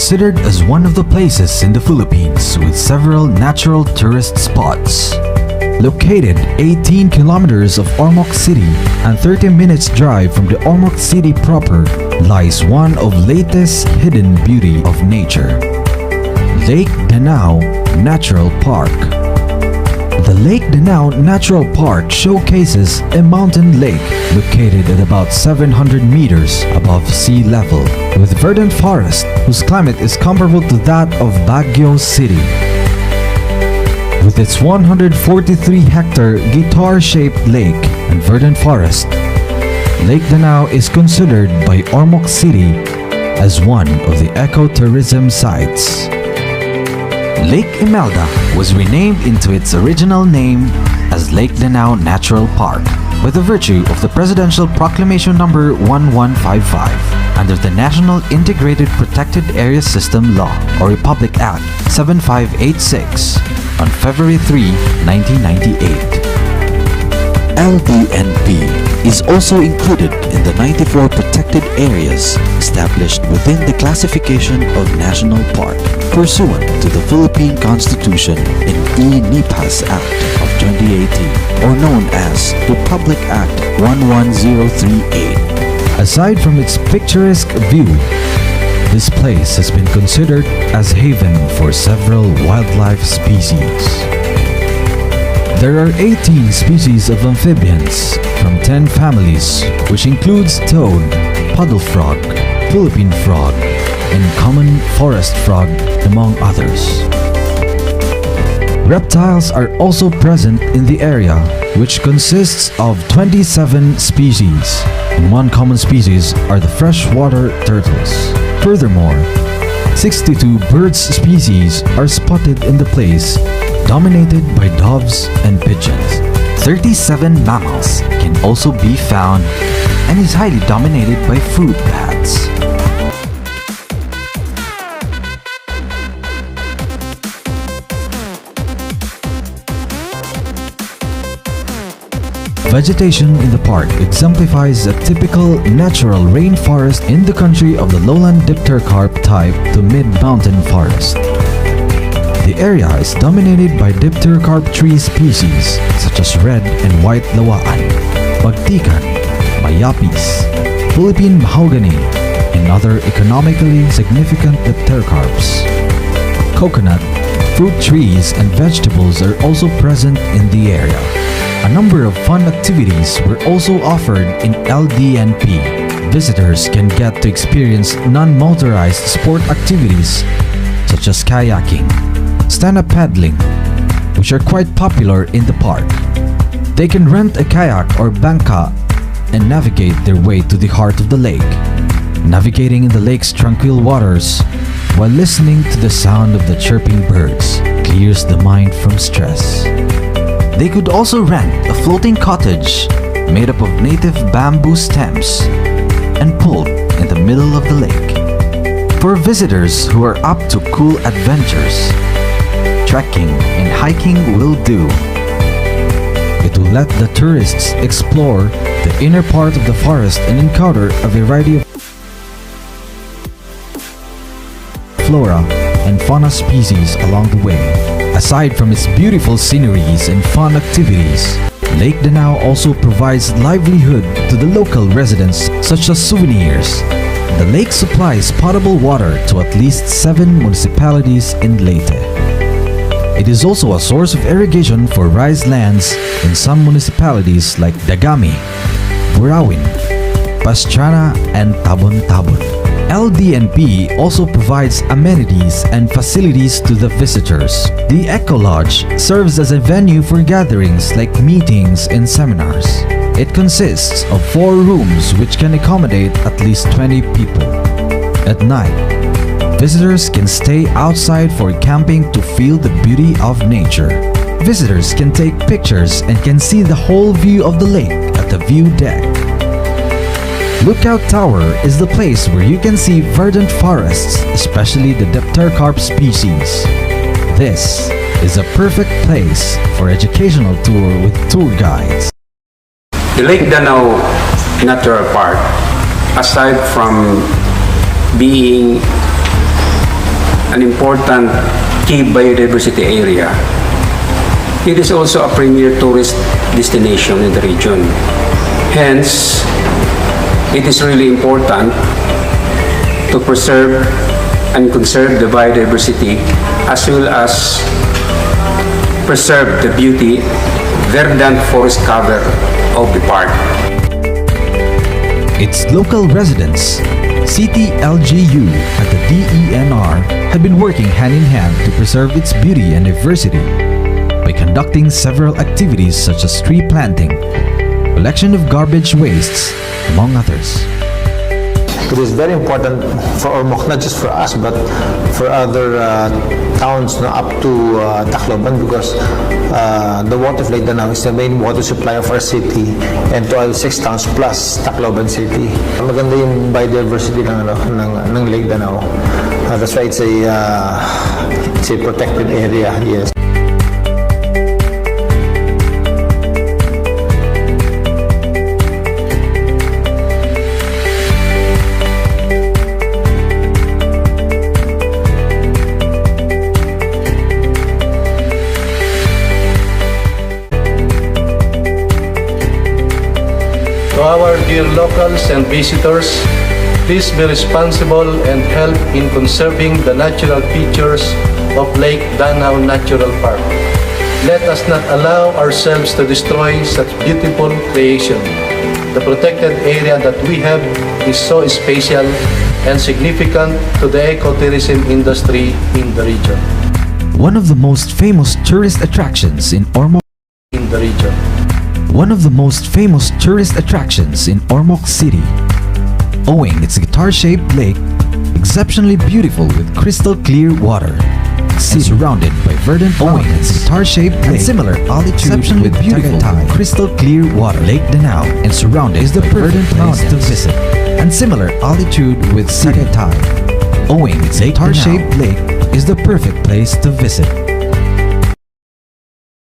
considered as one of the places in the Philippines with several natural tourist spots. Located 18 kilometers of Ormoc City and 30 minutes drive from the Ormoc City proper lies one of latest hidden beauty of nature, Lake Danao Natural Park. The Lake Danao Natural Park showcases a mountain lake located at about 700 meters above sea level, with verdant forest whose climate is comparable to that of Baguio City. With its 143-hectare guitar-shaped lake and verdant forest, Lake Danao is considered by Ormoc City as one of the ecotourism sites. Lake Imelda was renamed into its original name as Lake Danao Natural Park by the virtue of the Presidential Proclamation No. 1155 under the National Integrated Protected Area System Law or Republic Act 7586 on February 3, 1998. LDNP is also included in the 94 protected areas established within the classification of National Park pursuant to the Philippine Constitution and E-NIPAS Act of 2018, or known as Republic Act 11038. Aside from its picturesque view, this place has been considered as haven for several wildlife species. There are 18 species of amphibians from 10 families, which includes toad, puddle frog, Philippine frog, and common forest frog, among others. Reptiles are also present in the area, which consists of 27 species, and one common species are the freshwater turtles. Furthermore, 62 bird species are spotted in the place, dominated by doves and pigeons. 37 mammals can also be found and is highly dominated by fruit bats. Vegetation in the park exemplifies a typical natural rainforest in the country of the lowland dipterocarp type to mid-mountain forest. The area is dominated by dipterocarp tree species such as red and white lawaan, bagtikan, mayapis, Philippine mahogany, and other economically significant dipterocarps. Coconut, fruit trees, and vegetables are also present in the area. A number of fun activities were also offered in LDNP. Visitors can get to experience non-motorized sport activities such as kayaking, stand-up paddling, which are quite popular in the park. They can rent a kayak or bangka and navigate their way to the heart of the lake, navigating in the lake's tranquil waters while listening to the sound of the chirping birds clears the mind from stress. They could also rent a floating cottage made up of native bamboo stems and pulled in the middle of the lake. For visitors who are up to cool adventures, trekking and hiking will do. It will let the tourists explore the inner part of the forest and encounter a variety of flora and fauna species along the way. Aside from its beautiful sceneries and fun activities, Lake Danao also provides livelihood to the local residents such as souvenirs. The lake supplies potable water to at least 7 municipalities in Leyte. It is also a source of irrigation for rice lands in some municipalities like Dagami, Burawin, Pastrana, and Tabon-Tabon. LDNP also provides amenities and facilities to the visitors. The Eco Lodge serves as a venue for gatherings like meetings and seminars. It consists of 4 rooms which can accommodate at least 20 people. At night, visitors can stay outside for camping to feel the beauty of nature. Visitors can take pictures and can see the whole view of the lake at the view deck. Lookout Tower is the place where you can see verdant forests, especially the dipterocarp species. This is a perfect place for educational tour with tour guides. The Lake Danao Natural Park, aside from being an important key biodiversity area, it is also a premier tourist destination in the region. Hence, it is really important to preserve and conserve the biodiversity as well as preserve the beauty, verdant forest cover of the park. Its local residents, CTLGU at the DENR, have been working hand in hand to preserve its beauty and diversity by conducting several activities such as tree planting, collection of garbage wastes, among others. It is very important for Ormoc, not just for us, but for other towns up to Tacloban, because the water of Lake Danao is the main water supply of our city and to all 6 towns plus Tacloban City. Maganda yung biodiversity ng Lake Danao. That's why it's a protected area, yes. To our dear locals and visitors, please be responsible and help in conserving the natural features of Lake Danao Natural Park. Let us not allow ourselves to destroy such beautiful creation. The protected area that we have is so special and significant to the ecotourism industry in the region. One of the most famous tourist attractions in Ormoc One of the most famous tourist attractions in Ormoc City, owing its guitar-shaped lake, exceptionally beautiful with crystal clear water, surrounded by verdant mountains, guitar-shaped lake, and similar altitude with beautiful crystal clear water, Lake Danao, and surrounded is the perfect place to visit, and similar altitude with Tagaytay, owing its guitar-shaped lake is the perfect place to visit.